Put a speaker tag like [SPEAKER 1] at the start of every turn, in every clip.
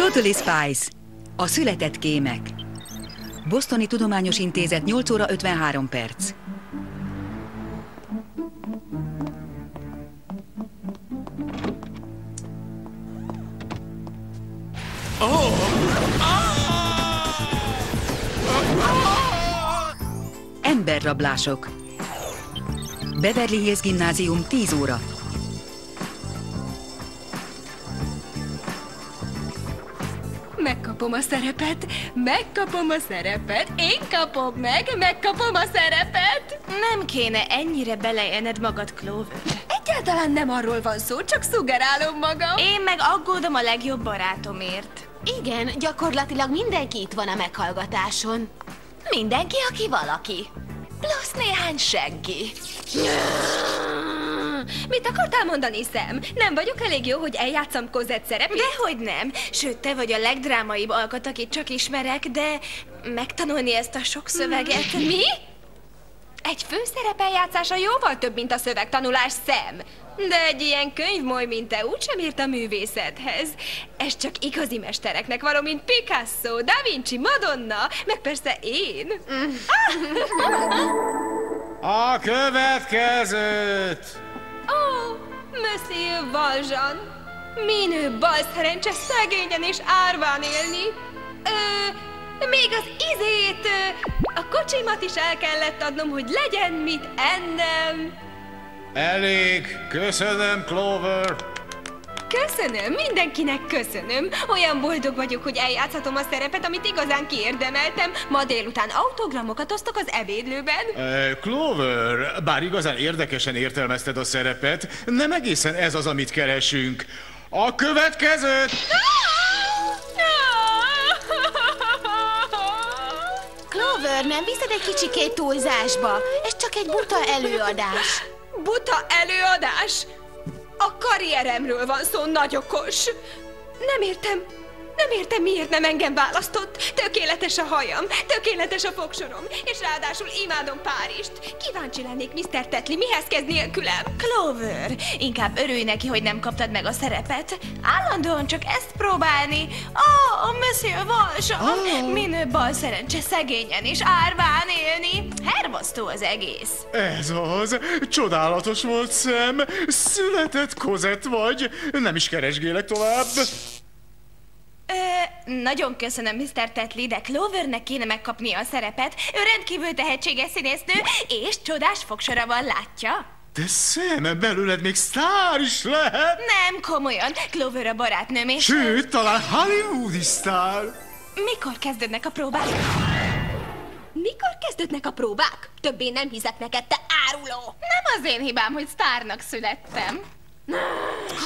[SPEAKER 1] Totally Spice. A született kémek. Bostoni Tudományos Intézet, 8 óra 53 perc. Emberrablások. Beverly Hills Gimnázium, 10 óra.
[SPEAKER 2] Megkapom a szerepet, megkapom a szerepet, én kapom meg, megkapom a szerepet.
[SPEAKER 3] Nem kéne ennyire beleélned magad, Clover.
[SPEAKER 2] Egyáltalán nem arról van szó, csak szugerálom magam.
[SPEAKER 3] Én meg aggódom a legjobb barátomért.
[SPEAKER 4] Igen, gyakorlatilag mindenki itt van a meghallgatáson. Mindenki, aki valaki. Plusz néhány senki.
[SPEAKER 2] Mit akartál mondani, Sam? Nem vagyok elég jó, hogy eljátszam Cosette szerepét?
[SPEAKER 3] Dehogy nem. Sőt, te vagy a legdrámaibb alkat, akit csak ismerek, de megtanulni ezt a sok szöveget...
[SPEAKER 2] Mi? Egy főszerep eljátszása jóval több, mint a szövegtanulás, Sam. De egy ilyen könyvmoly, mint te, úgysem ért a művészethez. Ez csak igazi mestereknek való, mint Picasso, Da Vinci, Madonna, meg persze én.
[SPEAKER 5] A következőt!
[SPEAKER 2] Ó, Monsieur Valjean. Minő balszerencse szegényen és árván élni. Még az a kocsimat is el kellett adnom, hogy legyen mit ennem.
[SPEAKER 5] Elég, köszönöm, Clover.
[SPEAKER 2] Köszönöm, mindenkinek köszönöm. Olyan boldog vagyok, hogy eljátszhatom a szerepet, amit igazán kiérdemeltem. Ma délután autogramokat osztok az ebédlőben.
[SPEAKER 5] Clover, bár igazán érdekesen értelmezted a szerepet, nem egészen ez az, amit keresünk. A következőt!
[SPEAKER 4] Clover, nem viszed egy kicsikét túlzásba? Ez csak egy buta előadás.
[SPEAKER 2] Buta előadás? A karrieremről van szó, nagy okos. Nem értem, miért nem engem választott. Tökéletes a hajam, tökéletes a fogsorom, és ráadásul imádom Párizst. Kíváncsi lennék, Mr. Tetley, mihez kezd nélkülem?
[SPEAKER 3] Clover, inkább örülj neki, hogy nem kaptad meg a szerepet. Állandóan csak ezt próbálni. A Monsieur Valjean, minő balszerencse szegényen és árván élni. Hervasztó az egész.
[SPEAKER 5] Ez az. Csodálatos volt, Sam. Született Cosette vagy. Nem is keresgélek tovább.
[SPEAKER 3] Nagyon köszönöm, Mr. Tetley, de Clovernek kéne megkapnia a szerepet. Ő rendkívül tehetséges színésznő, és csodás fogsora van, látja?
[SPEAKER 5] De Sam, belőled még sztár is lehet.
[SPEAKER 3] Nem, komolyan. Clover a barátnőm, és...
[SPEAKER 5] Sőt, talán hollywoodi sztár.
[SPEAKER 3] Mikor kezdődnek a próbák?
[SPEAKER 2] Mikor kezdődnek a próbák? Többé nem hiszek neked, te áruló!
[SPEAKER 3] Nem az én hibám, hogy sztárnak születtem.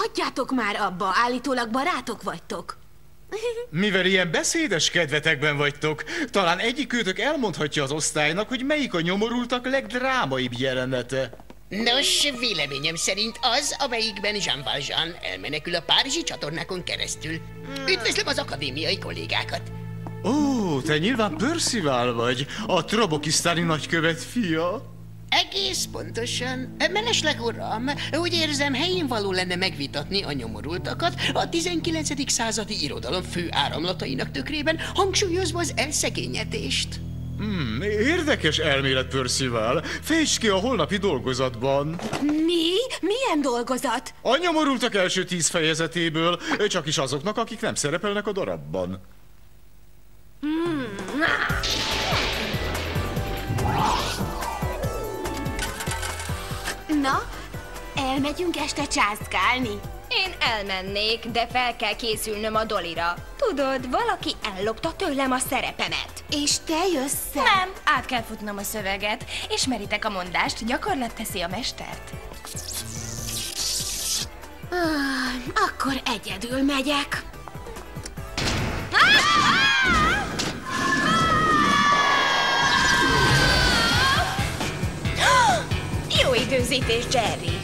[SPEAKER 4] Hagyjátok már abba, állítólag barátok vagytok.
[SPEAKER 5] Mivel ilyen beszédes kedvetekben vagytok, talán egyikőtök elmondhatja az osztálynak, hogy melyik a nyomorultak legdrámaibb jelenete.
[SPEAKER 6] Nos, véleményem szerint az, amelyikben Jean Valjean elmenekül a párizsi csatornákon keresztül. Üdvözlöm az akadémiai kollégákat!
[SPEAKER 5] Ó, te nyilván Percival vagy, a trabokisztáni nagykövet fia.
[SPEAKER 6] Egész pontosan. Mellesleg, uram, úgy érzem, helyén való lenne megvitatni a nyomorultakat a 19. századi irodalom fő áramlatainak tükrében, hangsúlyozva az elszegényedést.
[SPEAKER 5] Érdekes elmélet, Percival. Fejtsd ki a holnapi dolgozatban.
[SPEAKER 4] Mi? Milyen dolgozat?
[SPEAKER 5] A nyomorultak első 10 fejezetéből, csak is azoknak, akik nem szerepelnek a darabban.
[SPEAKER 4] Na, elmegyünk este császkálni.
[SPEAKER 2] Én elmennék, de fel kell készülnöm a Dollyra. Tudod, valaki ellopta tőlem a szerepemet.
[SPEAKER 4] És te jössz?
[SPEAKER 3] Nem, át kell futnom a szöveget. Ismeritek a mondást, gyakorlat teszi a mestert.
[SPEAKER 4] Akkor egyedül megyek.
[SPEAKER 3] Jó időzítés, Jerry.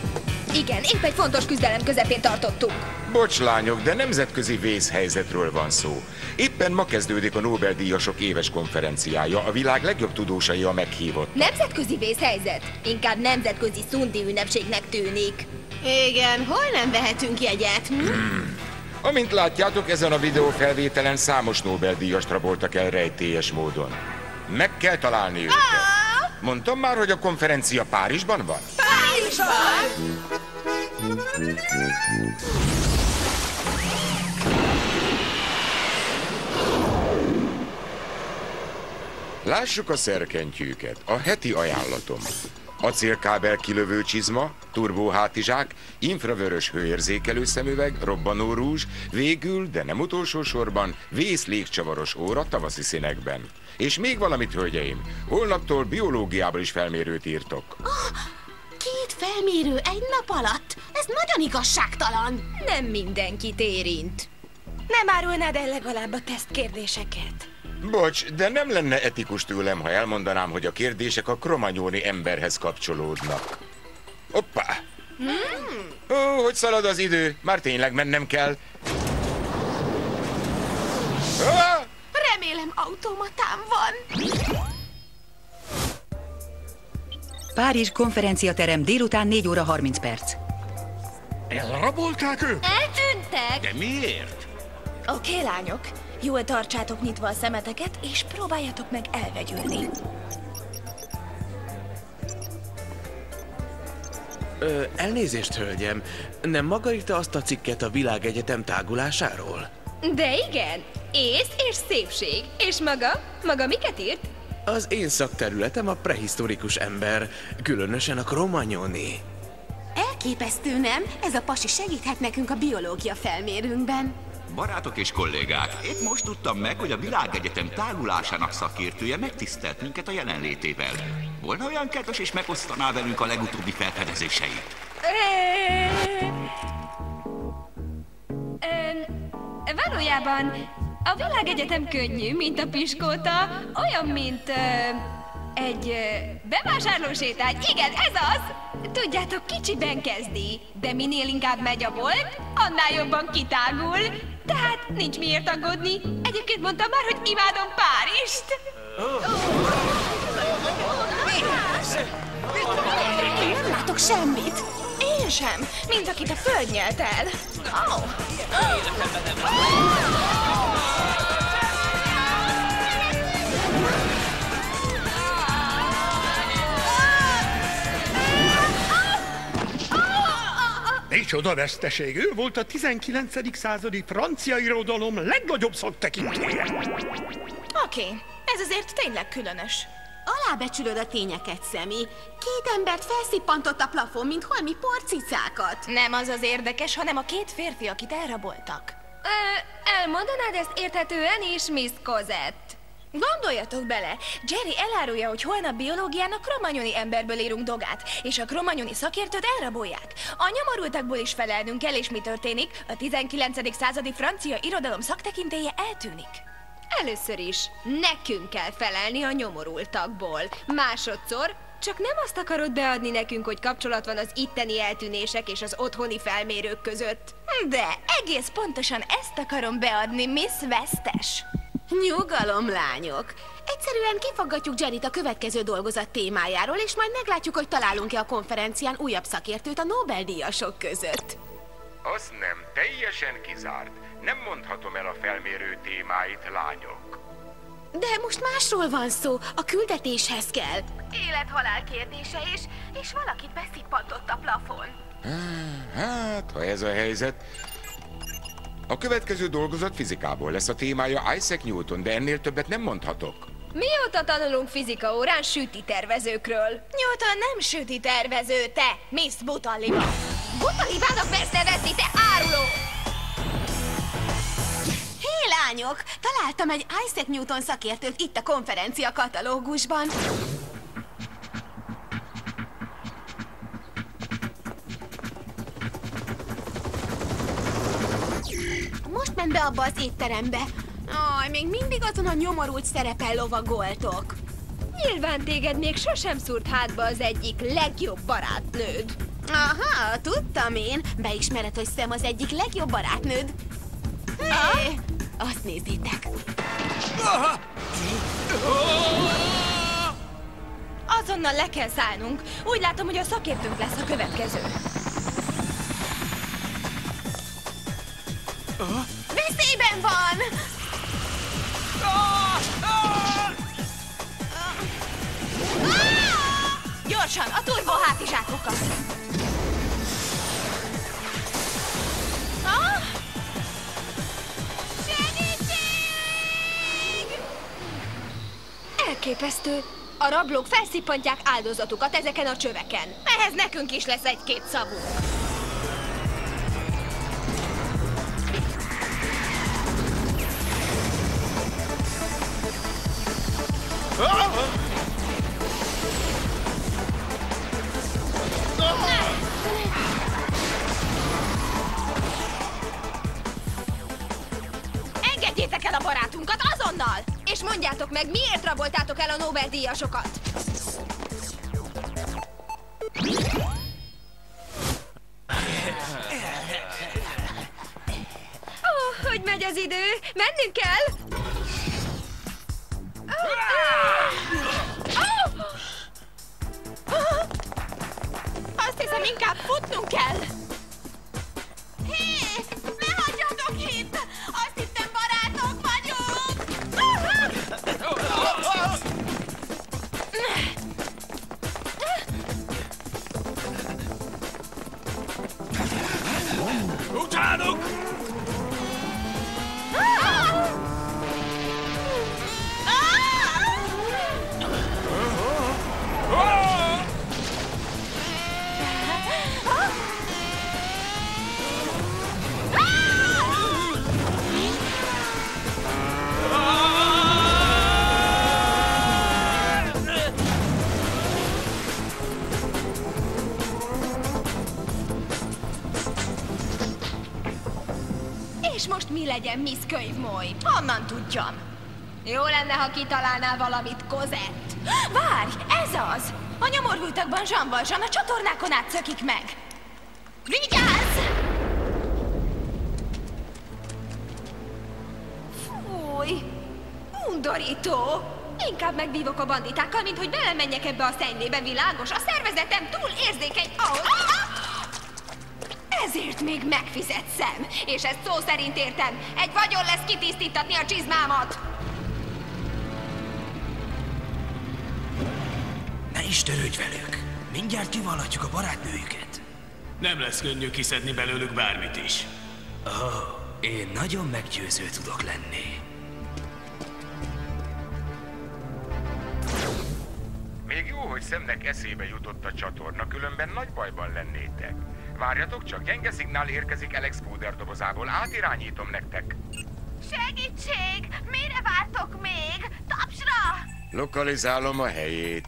[SPEAKER 2] Igen, épp egy fontos küzdelem közepén tartottunk.
[SPEAKER 7] Bocs, lányok, de nemzetközi vészhelyzetről van szó. Éppen ma kezdődik a Nobel-díjasok éves konferenciája, a világ legjobb tudósai a meghívott.
[SPEAKER 2] Nemzetközi vészhelyzet? Inkább nemzetközi szundi ünnepségnek tűnik.
[SPEAKER 4] Igen, hol nem vehetünk jegyet?
[SPEAKER 7] Amint látjátok, ezen a videófelvételen számos Nobel-díjast raboltak el rejtélyes módon. Meg kell találni őket. Mondtam már, hogy a konferencia Párizsban van?
[SPEAKER 3] Párizsban!
[SPEAKER 7] Lássuk a szerkentyűket, a heti ajánlatom. Acélkábel kilövő csizma, turbóhátizsák, infravörös hőérzékelő szemüveg, robbanó rúzs, végül, de nem utolsó sorban, vész légcsavaros óra tavaszi színekben. És még valamit, hölgyeim, holnaptól biológiából is felmérőt írtok.
[SPEAKER 4] Két felmérő egy nap alatt? Ez nagyon igazságtalan.
[SPEAKER 2] Nem mindenkit érint.
[SPEAKER 3] Nem árulnád el legalább a tesztkérdéseket?
[SPEAKER 7] Bocs, de nem lenne etikus tőlem, ha elmondanám, hogy a kérdések a Cro-Magnoni emberhez kapcsolódnak. Hoppá! Ó, hogy szalad az idő, már tényleg mennem kell.
[SPEAKER 4] Remélem automatám van.
[SPEAKER 1] Párizs konferenciaterem délután 4 óra 30 perc.
[SPEAKER 8] Elrabolták ők?
[SPEAKER 3] Eltűntek!
[SPEAKER 8] De miért?
[SPEAKER 3] Oké, lányok. Jól tartsátok nyitva a szemeteket, és próbáljatok meg elvegyülni.
[SPEAKER 8] Elnézést, hölgyem. Nem maga írta azt a cikket a Világegyetem tágulásáról?
[SPEAKER 2] De igen, ész és szépség. És maga miket írt?
[SPEAKER 8] Az én szakterületem a prehisztorikus ember, különösen a Cro-Magnoni.
[SPEAKER 4] Elképesztő, nem? Ez a pasi segíthet nekünk a biológia felmérőnkben.
[SPEAKER 9] Barátok és kollégák, épp most tudtam meg, hogy a Világegyetem tágulásának szakértője megtisztelt minket a jelenlétével. Volna olyan kedves és megosztaná velünk a legutóbbi felfedezéseit?
[SPEAKER 2] Valójában a Világegyetem könnyű, mint a piskóta, olyan, mint egy bevásárlósétány. Igen, ez az! Tudjátok, kicsiben kezdi, de minél inkább megy a bolt, annál jobban kitágul. Tehát nincs miért aggódni. Egyébként mondtam már, hogy imádom Párizst.
[SPEAKER 4] Nem látok semmit.
[SPEAKER 3] Én sem, mint akit a föld nyelt el.
[SPEAKER 8] Micsoda veszteség! Ő volt a 19. századi francia irodalom legnagyobb szaktekintője.
[SPEAKER 3] Oké, ez azért tényleg különös.
[SPEAKER 4] Alábecsülöd a tényeket, Szemi. Két embert felszippantott a plafon, mint holmi porcicákat.
[SPEAKER 3] Nem az az érdekes, hanem a két férfi, akit elraboltak.
[SPEAKER 2] Elmondanád ezt érthetően is, Miss Cosette?
[SPEAKER 3] Gondoljatok bele, Jerry elárulja, hogy holnap biológián a Cro-Magnoni emberből írunk dogát, és a Cro-Magnoni szakértőt elrabolják. A nyomorultakból is felelnünk kell, és mi történik? A 19. századi francia irodalom szaktekintélye eltűnik.
[SPEAKER 2] Először is nekünk kell felelni a nyomorultakból. Másodszor csak nem azt akarod beadni nekünk, hogy kapcsolat van az itteni eltűnések és az otthoni felmérők között.
[SPEAKER 3] De egész pontosan ezt akarom beadni, Miss Vesztes.
[SPEAKER 4] Nyugalom, lányok! Egyszerűen kifaggatjuk Jerryt a következő dolgozat témájáról, és majd meglátjuk, hogy találunk-e a konferencián újabb szakértőt a Nobel-díjasok között.
[SPEAKER 7] Az nem, teljesen kizárt. Nem mondhatom el a felmérő témáit, lányok.
[SPEAKER 4] De most másról van szó, a küldetéshez kell. Élet-halál kérdése, és valakit beszippantott a plafon.
[SPEAKER 7] Hát, ha ez a helyzet... A következő dolgozat fizikából lesz, a témája Isaac Newton, de ennél többet nem mondhatok.
[SPEAKER 2] Mióta tanulunk fizika órán süti tervezőkről?
[SPEAKER 3] Newton nem süti tervező, te, Miss Butaliba.
[SPEAKER 2] Butalibának mersz nevezni, te áruló!
[SPEAKER 4] Hé, lányok! Találtam egy Isaac Newton szakértőt itt a konferencia katalógusban. Most ment be abba az étterembe. Még mindig azon a nyomorult szerepen lovagoltok.
[SPEAKER 2] Nyilván téged még sosem szúrt hátba az egyik legjobb barátnőd.
[SPEAKER 4] Aha, tudtam én. Beismered, hogy Sam az egyik legjobb barátnőd. Hé, azt nézzétek.
[SPEAKER 3] Azonnal le kell szállnunk. Úgy látom, hogy a szakértőnk lesz a következő.
[SPEAKER 4] Veszélyben van!
[SPEAKER 3] Gyorsan, a turbó hátizsákokat!
[SPEAKER 2] Elképesztő. A rablók felszippantják áldozatukat ezeken a csöveken.
[SPEAKER 4] Ehhez nekünk is lesz egy-két szavunk.
[SPEAKER 2] Engedjétek el a barátunkat azonnal! És mondjátok meg, miért raboltátok el a Nobel-díjasokat? Hogy megy az idő? Mennünk kell!
[SPEAKER 4] Azt hiszem, inkább futnunk kell. Hé! Ne hagyjatok itt! Azt hittem, barátok vagyunk!
[SPEAKER 8] Utánuk!
[SPEAKER 2] És most mi legyen, Miss Könyvmoly?
[SPEAKER 3] Honnan tudjam?
[SPEAKER 2] Jó lenne, ha kitalálnál valamit, Kozett.
[SPEAKER 3] Várj, ez az! A nyomorvultakban Jean Valjean a csatornákon átszökik meg. Vigyázz!
[SPEAKER 2] Fúj! Undorító! Inkább megbívok a banditákkal, mint hogy belemenjek ebbe a szennylébe, világos? A szervezetem túl érzékeny ahhoz... Ezért még megfizetszem. És ezt szó szerint értem. Egy vagyon lesz kitisztítatni a csizmámat.
[SPEAKER 10] Ne is törődj velük. Mindjárt kivallatjuk a barátnőjüket.
[SPEAKER 11] Nem lesz könnyű kiszedni belőlük bármit is.
[SPEAKER 10] Én nagyon meggyőző tudok lenni.
[SPEAKER 7] Még jó, hogy szemnek eszébe jutott a csatorna, különben nagy bajban lennétek. Várjatok csak, gyenge szignál érkezik Alex Fooder dobozából. Átirányítom nektek.
[SPEAKER 4] Segítség! Mire vártok még? Tapsra!
[SPEAKER 7] Lokalizálom a helyét.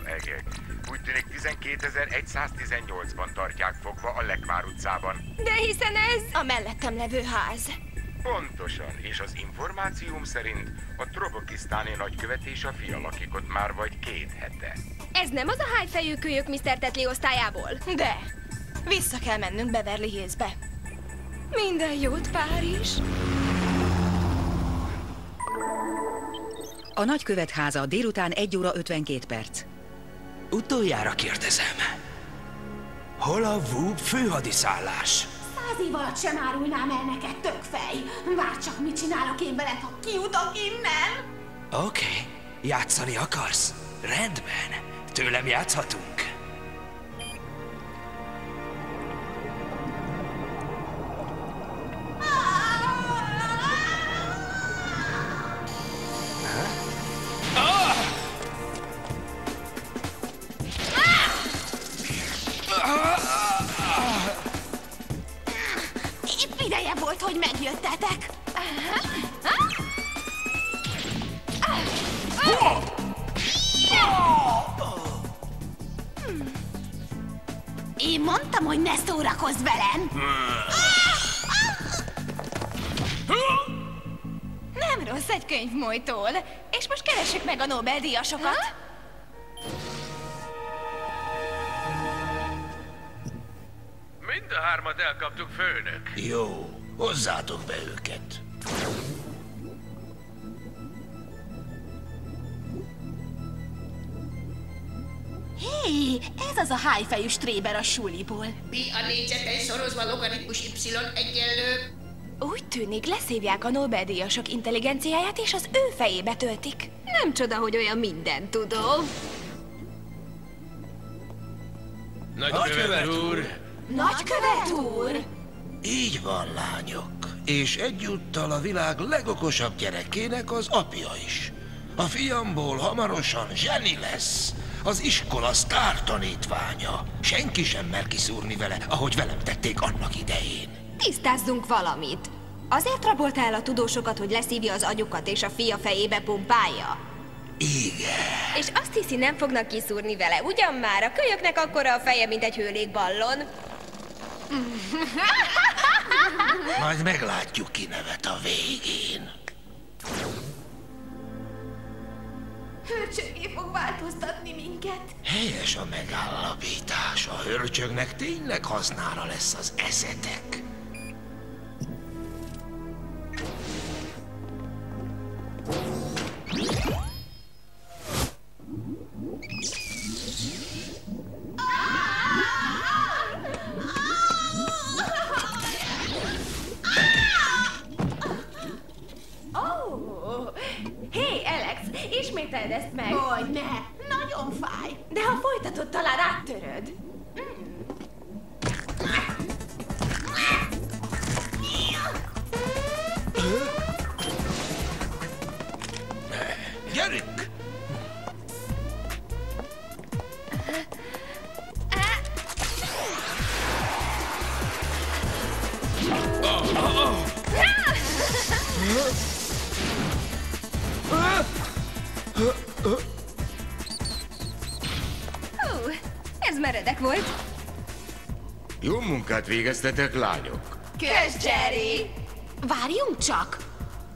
[SPEAKER 7] Egek. Úgy tűnik 12.118-ban tartják fogva a Lekvár utcában.
[SPEAKER 2] De hiszen ez a mellettem levő ház.
[SPEAKER 7] Pontosan, és az információm szerint a Trobokisztáni nagykövet és a fia lakik ott már vagy 2 hete.
[SPEAKER 2] Ez nem az a hájfejű kölyök Mr. Tetley osztályából?
[SPEAKER 3] De, vissza kell mennünk Beverly Hillsbe.
[SPEAKER 2] Minden jót, Párizs!
[SPEAKER 1] A nagykövet háza délután 1 óra 52 perc.
[SPEAKER 10] Utoljára kérdezem. Hol a Whoop főhadiszállás?
[SPEAKER 4] 100 év alatt sem árulnám el neked, tökfej. Várj csak, mit csinálok én veled, ha kiutok innen.
[SPEAKER 10] Oké. Játszani akarsz? Rendben. Tőlem játszhatunk.
[SPEAKER 4] Épp ideje volt, hogy megjöttetek. Én mondtam, hogy ne szórakozz velem.
[SPEAKER 3] Nem rossz egy könyvmolytól. És most keressük meg a Nobel-díjasokat.
[SPEAKER 8] Mind a 3-at elkaptuk, főnök.
[SPEAKER 10] Jó, hozzátok be őket.
[SPEAKER 4] Hé, Hé, ez az a hájfejű stréber a suliból.
[SPEAKER 6] Pi a négyzetes szorozva logaritmus y egyenlő.
[SPEAKER 3] Úgy tűnik, leszívják a Nobel-díjasok intelligenciáját, és az ő fejébe töltik.
[SPEAKER 2] Nem csoda, hogy olyan mindentudó.
[SPEAKER 10] Nagykövet úr!
[SPEAKER 4] Nagykövet úr!
[SPEAKER 10] Így van, lányok. És egyúttal a világ legokosabb gyerekének az apja is. A fiamból hamarosan zseni lesz. Az iskola sztár tanítványa. Senki sem mer kiszúrni vele, ahogy velem tették annak idején.
[SPEAKER 2] Tisztázzunk valamit. Azért rabolta el a tudósokat, hogy leszívja az agyukat és a fia fejébe pumpálja?
[SPEAKER 10] Igen.
[SPEAKER 2] És azt hiszi, nem fognak kiszúrni vele, ugyan már? A kölyöknek akkora a feje, mint egy hőlégballon.
[SPEAKER 10] Majd meglátjuk, ki nevet a végén.
[SPEAKER 3] Hörcsögé fog változtatni minket.
[SPEAKER 10] Helyes a megállapítás. A hörcsögnek tényleg hasznára lesz az eszetek.
[SPEAKER 3] Hé, Alex, ismételd ezt meg!
[SPEAKER 4] Hogy ne! Nagyon fáj!
[SPEAKER 3] De ha folytatod, talán áttöröd.
[SPEAKER 10] Gyerünk!
[SPEAKER 2] Ez meredek volt.
[SPEAKER 7] Jó munkát végeztetek, lányok.
[SPEAKER 3] Kösz, Jerry!
[SPEAKER 4] Várjunk csak!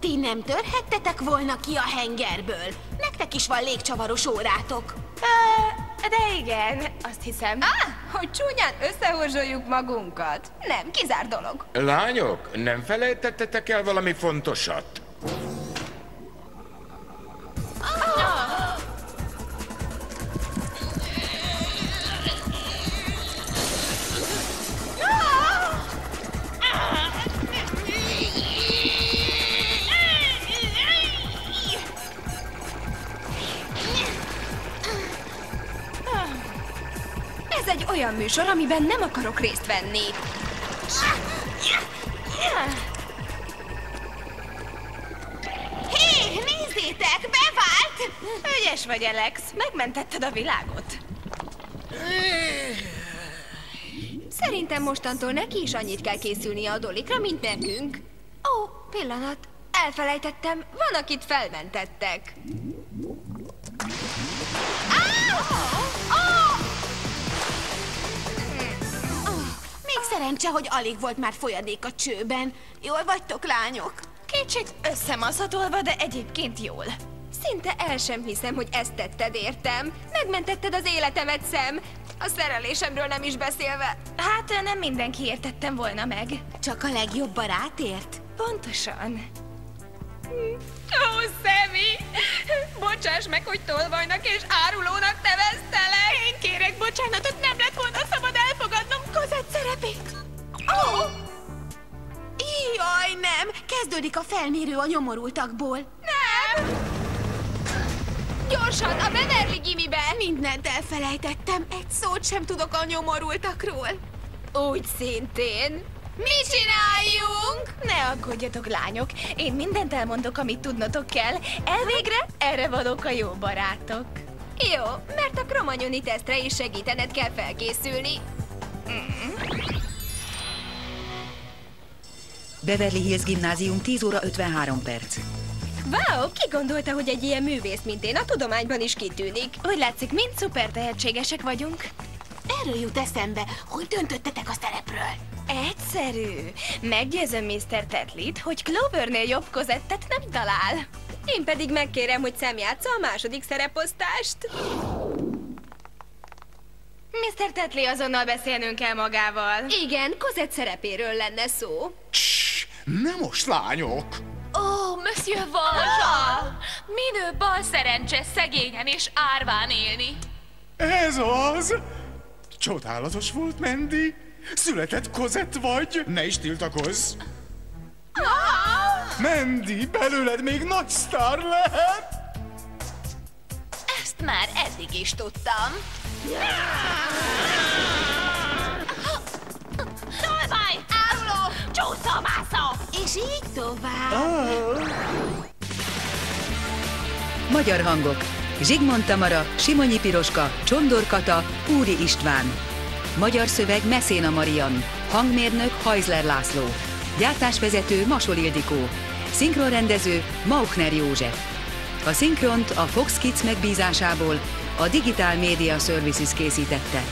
[SPEAKER 4] Ti nem törhettetek volna ki a hengerből? Nektek is van légcsavaros órátok.
[SPEAKER 3] De igen, azt hiszem.
[SPEAKER 2] Hogy csúnyán összehorzsoljuk magunkat. Nem, kizár dolog.
[SPEAKER 7] Lányok, nem felejtettetek el valami fontosat?
[SPEAKER 2] Ez egy olyan műsor, amiben nem akarok részt venni.
[SPEAKER 3] Hé, nézzétek, bevált! Ügyes vagy, Alex, megmentetted a világot.
[SPEAKER 2] Szerintem mostantól neki is annyit kell készülnie a dolikra, mint nekünk. Ó, pillanat, elfelejtettem, van, akit felmentettek.
[SPEAKER 4] Még szerencse, hogy alig volt már folyadék a csőben. Jól vagytok, lányok?
[SPEAKER 3] Kicsit összemaszatolva, de egyébként jól.
[SPEAKER 2] Szinte el sem hiszem, hogy ezt tetted, értem. Megmentetted az életemet, Sam. A szerelésemről nem is beszélve.
[SPEAKER 3] Hát nem mindenki értettem volna meg.
[SPEAKER 4] Csak a legjobb barátért?
[SPEAKER 3] Pontosan.
[SPEAKER 2] Ó, Sammy! Bocsáss meg, hogy tolvajnak és árulónak neveztelek!
[SPEAKER 3] Én kérek bocsánatot, nem lett volna szabad elfogadnom Cosette szerepét.
[SPEAKER 4] Jaj, nem! Kezdődik a felmérő a nyomorultakból.
[SPEAKER 2] Nem! Gyorsan, a Beverly Gimibe!
[SPEAKER 4] Mindent elfelejtettem, egy szót sem tudok a nyomorultakról.
[SPEAKER 2] Úgy szintén.
[SPEAKER 3] Mi csináljunk? Ne aggódjatok, lányok. Én mindent elmondok, amit tudnotok kell. Elvégre erre valók a jó barátok.
[SPEAKER 2] Jó, mert a kromanyoni tesztre is segítened kell felkészülni.
[SPEAKER 1] Beverly Hills Gimnázium, 10 óra 53 perc.
[SPEAKER 2] Wow, ki gondolta, hogy egy ilyen művész, mint én, a tudományban is kitűnik?
[SPEAKER 3] Úgy látszik, mind szuper tehetségesek vagyunk.
[SPEAKER 4] Erről jut eszembe, hogy döntöttetek a szerepről.
[SPEAKER 3] Egyszerű. Meggyőzöm Mr. Tetlit, hogy Clovernél jobb Cosettet nem talál.
[SPEAKER 2] Én pedig megkérem, hogy Sam játsza a második szereposztást.
[SPEAKER 3] Mr. Tetley, azonnal beszélnünk kell magával.
[SPEAKER 2] Igen, Cosette szerepéről lenne szó.
[SPEAKER 5] Nem most, lányok!
[SPEAKER 12] Ó, Monsieur Valjean! Minő bal szerencse szegényen és árván élni.
[SPEAKER 5] Ez az! Csodálatos volt, Mandy. Született Cosette vagy. Ne is tiltakozz. Mandy, belőled még nagy sztár lehet.
[SPEAKER 4] Ezt már eddig is tudtam. Tolvaj! Áruló! Csúszómászó! És így tovább.
[SPEAKER 1] Magyar hangok. Zsigmond Tamara, Simonyi Piroska, Csondor Kata, Úri István. Magyar szöveg Meszéna Marian. Hangmérnök Hajzler László. Gyártásvezető Masol Ildikó. Szinkronrendező Mauchner József. A szinkront a Fox Kids megbízásából a Digital Media Services készítette.